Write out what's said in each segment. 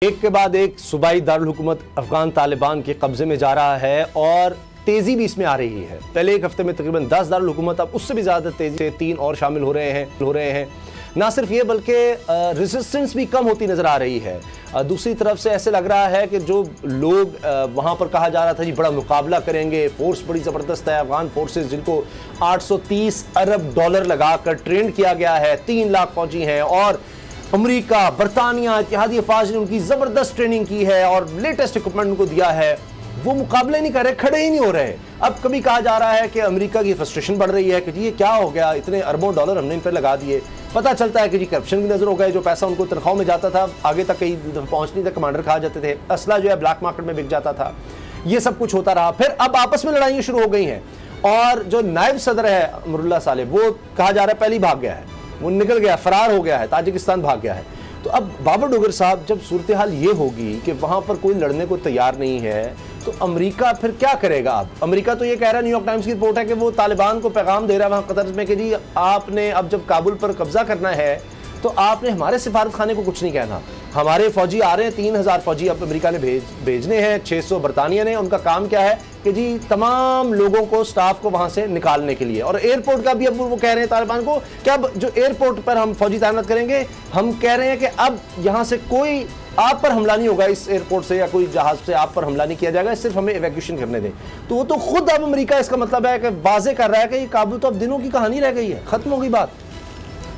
एक के बाद एक सूबाई दारुल हुकूमत अफगान तालिबान के कब्जे में जा रहा है और तेजी भी इसमें आ रही है। पहले एक हफ्ते में तकरीबन 10 दारुल हुकूमत, अब उससे भी ज्यादा तेजी से 3 और शामिल हो रहे हैं। ना सिर्फ ये बल्कि रेजिस्टेंस भी कम होती नजर आ रही है। दूसरी तरफ से ऐसे लग रहा है कि जो लोग वहाँ पर कहा जा रहा था जी बड़ा मुकाबला करेंगे, फोर्स बड़ी ज़बरदस्त है, अफगान फोर्सेस जिनको 830 अरब डॉलर लगाकर ट्रेंड किया गया है, 3 लाख फौजी हैं और अमेरिका, बरतानिया, इत्तेहादी अफवाज ने उनकी ज़बरदस्त ट्रेनिंग की है और लेटेस्ट इक्विपमेंट उनको दिया है, वो मुकाबले नहीं कर रहे, खड़े ही नहीं हो रहे। अब कभी कहा जा रहा है कि अमेरिका की फ्रस्ट्रेशन बढ़ रही है कि जी ये क्या हो गया, इतने अरबों डॉलर हमने इन पर लगा दिए। पता चलता है कि जी करप्शन की नजर हो गए, जो पैसा उनको तनख्वाहों में जाता था आगे तक कई पहुंच नहीं था, कमांडर खा जाते थे, असला जो है ब्लैक मार्केट में बिक जाता था, ये सब कुछ होता रहा। फिर अब आपस में लड़ाइयाँ शुरू हो गई हैं और जो नायब सदर है अमरुल्लाह सालेह, वो कहा जा रहा है पहले ही भाग गया है, वो निकल गया, फरार हो गया है, ताजिकिस्तान भाग गया है। तो अब बाबर डोगर साहब, जब सूरत हाल ये होगी कि वहां पर कोई लड़ने को तैयार नहीं है तो अमेरिका फिर क्या करेगा? अब अमेरिका तो ये कह रहा है, न्यूयॉर्क टाइम्स की रिपोर्ट है कि वो तालिबान को पैगाम दे रहा है वहां कतर में कि जी आपने अब जब काबुल पर कब्जा करना है तो आपने हमारे सिफारत खाने को कुछ नहीं कहना। हमारे फौजी आ रहे हैं, 3000 फौजी अब अमेरिका ने भेजने हैं, 600 बरतानिया ने। उनका काम क्या है कि जी तमाम लोगों को, स्टाफ को वहां से निकालने के लिए। और एयरपोर्ट का भी अब वो कह रहे हैं तालिबान को कि अब जो एयरपोर्ट पर हम फौजी तैनात करेंगे, हम कह रहे हैं कि अब यहां से कोई आप पर हमला नहीं होगा, इस एयरपोर्ट से या कोई जहाज से आप पर हमला नहीं किया जाएगा, सिर्फ हमें इवैक्यूएशन करने दें। तो वो तो खुद अब अमेरिका इसका मतलब है कि वाजे कर रहा है कि ये काबुल तो अब दिनों की कहानी रह गई है, खत्म हो गई बात।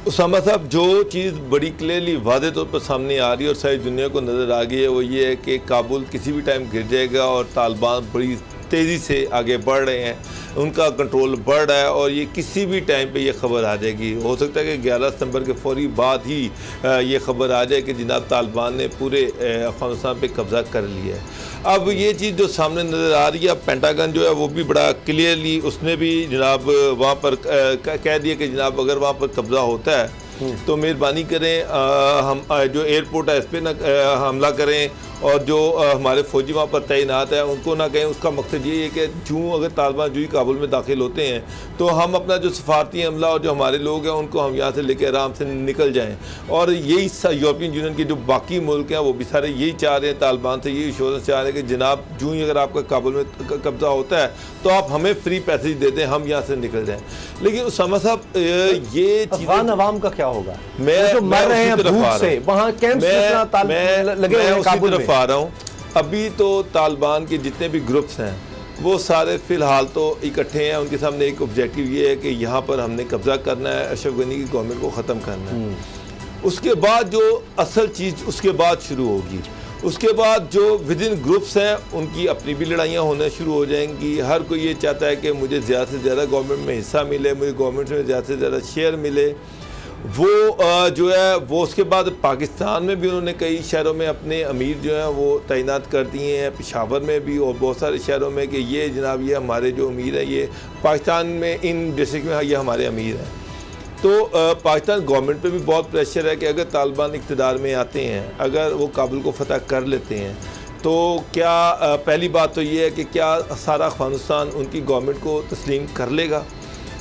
उसामा साहब, जो चीज़ बड़ी क्लियरली वादे तौर पर सामने आ रही है और सारी दुनिया को नज़र आ गई है, वो ये है कि काबुल किसी भी टाइम गिर जाएगा और तालिबान बड़ी तेज़ी से आगे बढ़ रहे हैं, उनका कंट्रोल बढ़ रहा है और ये किसी भी टाइम पे ये खबर आ जाएगी। हो सकता है कि 11 सितंबर के फौरी बाद ही ये खबर आ जाए कि जनाब तालिबान ने पूरे अफगानिस्तान पे कब्ज़ा कर लिया है। अब ये चीज़ जो सामने नज़र आ रही है, पेंटागन जो है वो भी बड़ा क्लियरली उसने भी जनाब वहाँ पर कह दिया कि जनाब अगर वहाँ पर कब्ज़ा होता है तो मेहरबानी करें, हम जो एयरपोर्ट है इस पर ना हमला करें और जो हमारे फौजी वहाँ पर तैनात है उनको ना कहें। उसका मकसद ये है कि जूँ अगर तालिबान जूँ ही काबुल में दाखिल होते हैं तो हम अपना जो सफारती अमला और जो हमारे लोग हैं उनको हम यहाँ से लेकर आराम से निकल जाएँ। और यही यूरोपियन यूनियन के जो बाकी मुल्क हैं वो भी सारे यही चाह रहे हैं, तालिबान से यही इश्योरेंस चाह रहे हैं कि जनाब जूँ ही अगर आपका काबुल में कब्ज़ा होता है तो आप हमें फ्री पैसेज दे दें, हम यहाँ से निकल जाएँ। लेकिन उसामा साहब, ये अफगान अवाम का क्या होगा? मैं जो मर रहे हैं भूख से, वहाँ कैंप्स लगे हुए हैं काबुल में। आ रहा हूँ अभी तो तालिबान के जितने भी ग्रुप्स हैं वो सारे फिलहाल तो इकट्ठे हैं, उनके सामने एक ऑब्जेक्टिव ये है कि यहाँ पर हमने कब्जा करना है, अशरफ गनी की गवर्नमेंट को ख़त्म करना है। उसके बाद जो असल चीज़ उसके बाद शुरू होगी, उसके बाद जो विद इन ग्रुप्स हैं उनकी अपनी भी लड़ाइयाँ होना शुरू हो जाएंगी। हर कोई ये चाहता है कि मुझे ज़्यादा से ज़्यादा गवर्नमेंट में हिस्सा मिले, मुझे गवर्नमेंट में ज़्यादा से ज़्यादा शेयर मिले। वो जो है वो उसके बाद पाकिस्तान में भी उन्होंने कई शहरों में अपने अमीर जो हैं वो तैनात कर दिए हैं, पेशावर में भी और बहुत सारे शहरों में, कि ये जनाब ये हमारे जो अमीर हैं, ये पाकिस्तान में इन डिस्ट्रिक्ट में ये हमारे अमीर हैं। तो पाकिस्तान गवर्नमेंट पे भी बहुत प्रेशर है कि अगर तालिबान इक़्तिदार में आते हैं, अगर वो काबुल को फ़तह कर लेते हैं तो क्या पहली बात तो ये है कि क्या सारा अफ़गानिस्तान उनकी गवर्नमेंट को तस्लीम कर लेगा?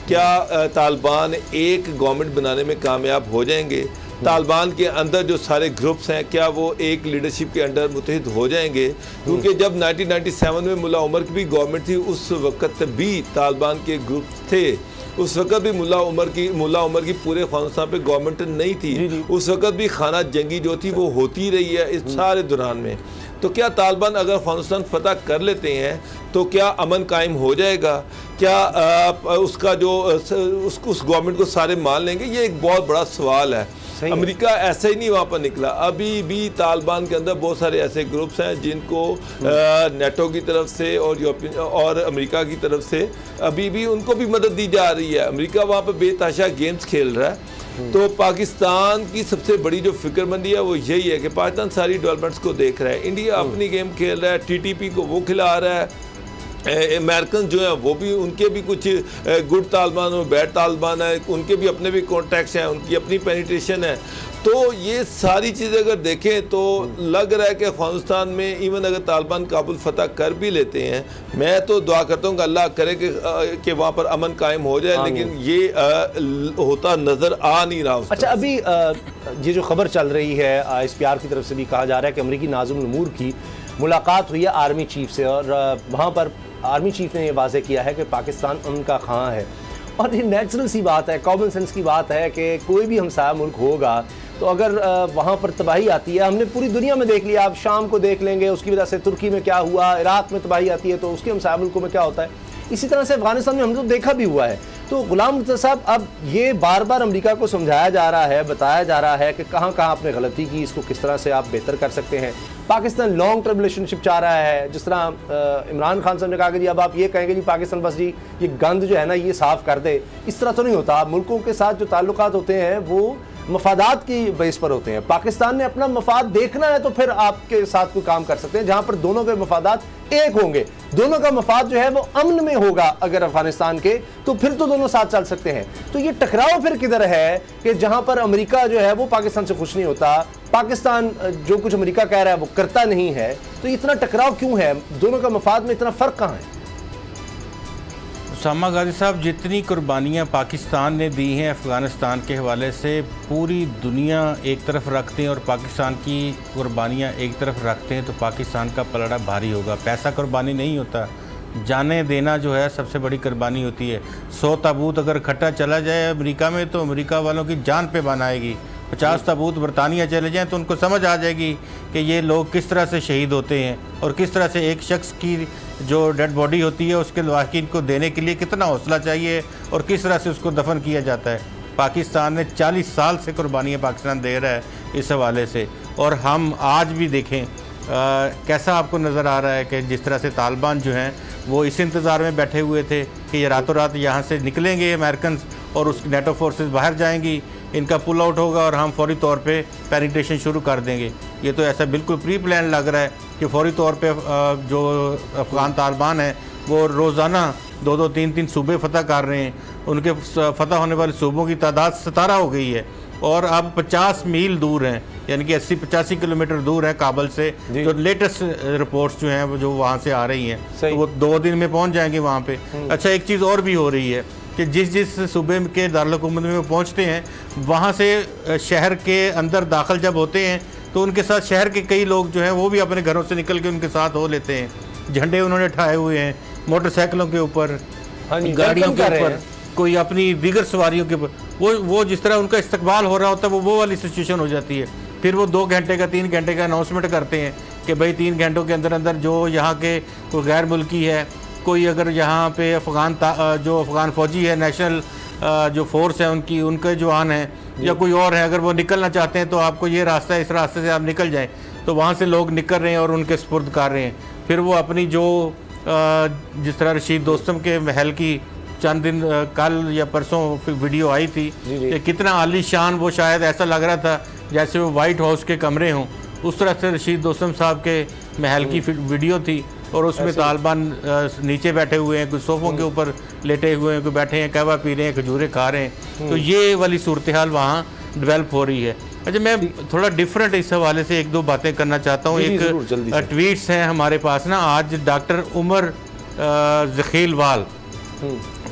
क्या तालिबान एक गवर्नमेंट बनाने में कामयाब हो जाएंगे? तालिबान के अंदर जो सारे ग्रुप्स हैं क्या वो एक लीडरशिप के अंडर मुत्तहिद हो जाएंगे? क्योंकि जब 1997 में मुल्ला उमर की भी गवर्नमेंट थी, उस वक्त भी तालिबान के ग्रुप्स थे, उस वक्त भी मुल्ला उमर की पूरे अफगानिस्तान पे गवर्नमेंट नहीं थी। उस वक्त भी खाना जंगी जो थी वो होती रही है इस सारे दौरान में। तो क्या तालिबान अगर अफगानिस्तान फतह कर लेते हैं तो क्या अमन कायम हो जाएगा? क्या उसका जो उस गवर्नमेंट को सारे मान लेंगे? ये एक बहुत बड़ा सवाल है। अमेरिका ऐसे ही नहीं वहाँ पर निकला, अभी भी तालिबान के अंदर बहुत सारे ऐसे ग्रुप्स हैं जिनको नेटो की तरफ से और यूरोपियन और अमेरिका की तरफ से अभी भी उनको भी मदद दी जा रही है। अमेरिका वहाँ पर बेतहाशा गेम्स खेल रहा है। तो पाकिस्तान की सबसे बड़ी जो फिक्रमंदी है वो यही है कि पाकिस्तान सारी डेवलपमेंट्स को देख रहा है, इंडिया अपनी गेम खेल रहा है, TTP को वो खिला रहा है, अमेरिकन जो है वो भी, उनके भी कुछ गुड तालिबान और बैड तालिबान है, उनके भी अपने भी कॉन्टैक्ट्स हैं, उनकी अपनी पेनिट्रेशन है। तो ये सारी चीज़ें अगर देखें तो लग रहा है कि अफगानिस्तान में इवन अगर तालिबान काबुल फतह कर भी लेते हैं, मैं तो दुआ करता हूँ कि अल्लाह करे कि वहाँ पर अमन कायम हो जाए, लेकिन ये होता नज़र आ नहीं रहा। अच्छा, अभी ये जो खबर चल रही है ISPR की तरफ से भी कहा जा रहा है कि अमरीकी नाज़िम नूर की मुलाकात हुई है आर्मी चीफ से, और वहाँ पर आर्मी चीफ ने ये वाज़ेह किया है कि पाकिस्तान उनका खां है। और ये नेचुरल सी बात है, कॉमन सेंस की बात है कि कोई भी हमसाया मुल्क होगा तो अगर वहाँ पर तबाही आती है, हमने पूरी दुनिया में देख लिया, आप शाम को देख लेंगे उसकी वजह से तुर्की में क्या हुआ, इराक में तबाही आती है तो उसके हमसाया मुल्कों में क्या होता है, इसी तरह से अफगानिस्तान में हमने तो देखा भी हुआ है। तो गुलाम मुर्तज़ा साहब, अब ये बार बार अमेरिका को समझाया जा रहा है, बताया जा रहा है कि कहाँ कहाँ आपने गलती की, इसको किस तरह से आप बेहतर कर सकते हैं। पाकिस्तान लॉन्ग टर्म रिलेशनशिप चाह रहा है, जिस तरह इमरान खान साहब ने कहा कि जी अब आप ये कहेंगे जी पाकिस्तान बस जी ये गंद जो है ना ये साफ़ कर दे, इस तरह तो नहीं होता। मुल्कों के साथ जो ताल्लुकात होते हैं वो मफादात की बेस पर होते हैं। पाकिस्तान ने अपना मफाद देखना है तो फिर आपके साथ कोई काम कर सकते हैं, जहां पर दोनों के मफादात एक होंगे, दोनों का मफाद जो है वो अमन में होगा अगर अफगानिस्तान के, तो फिर तो दोनों साथ चल सकते हैं। तो ये टकराव फिर किधर है कि जहां पर अमेरिका जो है वो पाकिस्तान से खुश नहीं होता, पाकिस्तान जो कुछ अमेरिका कह रहा है वो करता नहीं है, तो इतना टकराव क्यों है, दोनों का मफाद में इतना फ़र्क कहाँ है? उसामा गाजी साहब, जितनी कुर्बानियाँ पाकिस्तान ने दी हैं अफ़गानिस्तान के हवाले से, पूरी दुनिया एक तरफ रखते हैं और पाकिस्तान की कुर्बानियाँ एक तरफ रखते हैं तो पाकिस्तान का पलड़ा भारी होगा। पैसा कुर्बानी नहीं होता, जाने देना जो है सबसे बड़ी कुर्बानी होती है। 100 ताबूत अगर इकट्ठा चला जाए अमेरिका में तो अमेरिका वालों की जान पे बान आएगी। 50 ताबूत बरतानिया चले जाएँ तो उनको समझ आ जाएगी कि ये लोग किस तरह से शहीद होते हैं और किस तरह से एक शख्स की जो डेड बॉडी होती है उसके लवाकिन को देने के लिए कितना हौसला चाहिए और किस तरह से उसको दफन किया जाता है। पाकिस्तान ने 40 साल से कुर्बानियाँ पाकिस्तान दे रहा है इस हवाले से, और हम आज भी देखें कैसा आपको नज़र आ रहा है कि जिस तरह से तालिबान जो हैं वो इस इंतज़ार में बैठे हुए थे कि ये रातों रात यहाँ से निकलेंगे अमेरिकन और उस नेटो फोर्सेस बाहर जाएंगी, इनका पुल आउट होगा और हम फौरी तौर पे पेनिट्रेशन शुरू कर देंगे। ये तो ऐसा बिल्कुल प्री प्लान लग रहा है कि फौरी तौर पे जो अफ़गान तालिबान है वो रोज़ाना 2-2, 3-3 सूबे फतह कर रहे हैं। उनके फतह होने वाले सूबों की तादाद 17 हो गई है और अब 50 मील दूर हैं, यानी कि 80-85 किलोमीटर दूर है काबुल से। जो लेटेस्ट रिपोर्ट्स जो हैं वो जो वहाँ से आ रही हैं तो वो 2 दिन में पहुँच जाएंगे वहाँ पे। अच्छा, एक चीज़ और भी हो रही है कि जिस सूबे के दारुल हुकूमत में वो पहुँचते हैं वहाँ से शहर के अंदर दाखिल जब होते हैं तो उनके साथ शहर के कई लोग जो हैं वो भी अपने घरों से निकल के उनके साथ हो लेते हैं। झंडे उन्होंने ठाए हुए हैं, मोटरसाइकिलों के ऊपर, गाड़ियों के ऊपर, कोई अपनी दीगर सवारियों के ऊपर, वो जिस तरह उनका इस्तकबाल हो रहा होता है वो वाली सिचुएशन हो जाती है। फिर वो 2 घंटे का 3 घंटे का अनाउंसमेंट करते हैं कि भाई 3 घंटों के अंदर अंदर जो यहाँ के कोई गैर मुल्की है, कोई अगर यहाँ पे जो अफ़गान फ़ौजी है, नेशनल जो फोर्स है उनके जवान हैं या कोई और है, अगर वो निकलना चाहते हैं तो आपको ये रास्ता है, इस रास्ते से आप निकल जाएं। तो वहाँ से लोग निकल रहे हैं और उनके सुपुर्द कर रहे हैं। फिर वो अपनी जो जिस तरह रशीद दोस्तम के महल की चंद दिन कल या परसों वीडियो आई थी कि कितना आलीशान, वो शायद ऐसा लग रहा था जैसे वो वाइट हाउस के कमरे हों, उस तरह से रशीद दोस्तम साहब के महल की वीडियो थी और उसमें तालिबान नीचे बैठे हुए हैं, कुछ सोफ़ों के ऊपर लेटे हुए हैं, कोई बैठे हैं, कहवा पी रहे हैं, खजूरें खा रहे हैं। तो ये वाली सूरत हाल वहाँ डेवलप हो रही है। अच्छा, मैं थोड़ा डिफरेंट इस हवाले से 1-2 बातें करना चाहता हूँ। एक ट्वीट्स हैं हमारे पास ना, आज डॉक्टर उमर ज़खीलवाल,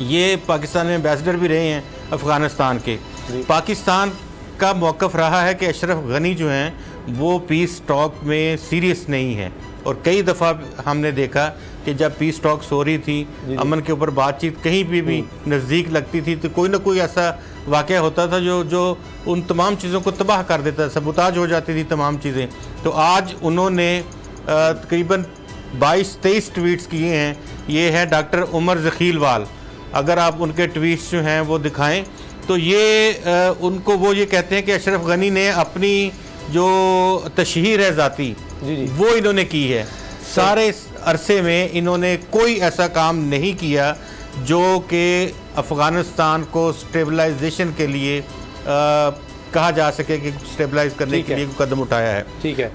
ये पाकिस्तान में एम्बेसडर भी रहे हैं अफ़गानिस्तान के। पाकिस्तान का मौक़िफ़ रहा है कि अशरफ गनी जो हैं वो पीस टॉक में सीरियस नहीं है, और कई दफ़ा हमने देखा कि जब पीस टॉक्स हो रही थी, अमन के ऊपर बातचीत कहीं भी नज़दीक लगती थी तो कोई ना कोई ऐसा वाक़या होता था जो उन तमाम चीज़ों को तबाह कर देता, सबूताज हो जाती थी तमाम चीज़ें। तो आज उन्होंने तकरीबन 22-23 ट्वीट्स किए हैं। ये है डॉक्टर उमर ज़खीलवाल, अगर आप उनके ट्वीट्स जो हैं वो दिखाएं तो ये उनको वो ये कहते हैं कि अशरफ गनी ने अपनी जो तशहीर है ज़ाती वो इन्होंने की है। सारे अरसे में इन्होंने कोई ऐसा काम नहीं किया जो कि अफ़गानिस्तान को स्टेबलाइजेशन के लिए कहा जा सके कि स्टेबलाइज करने के लिए कदम उठाया है। ठीक है।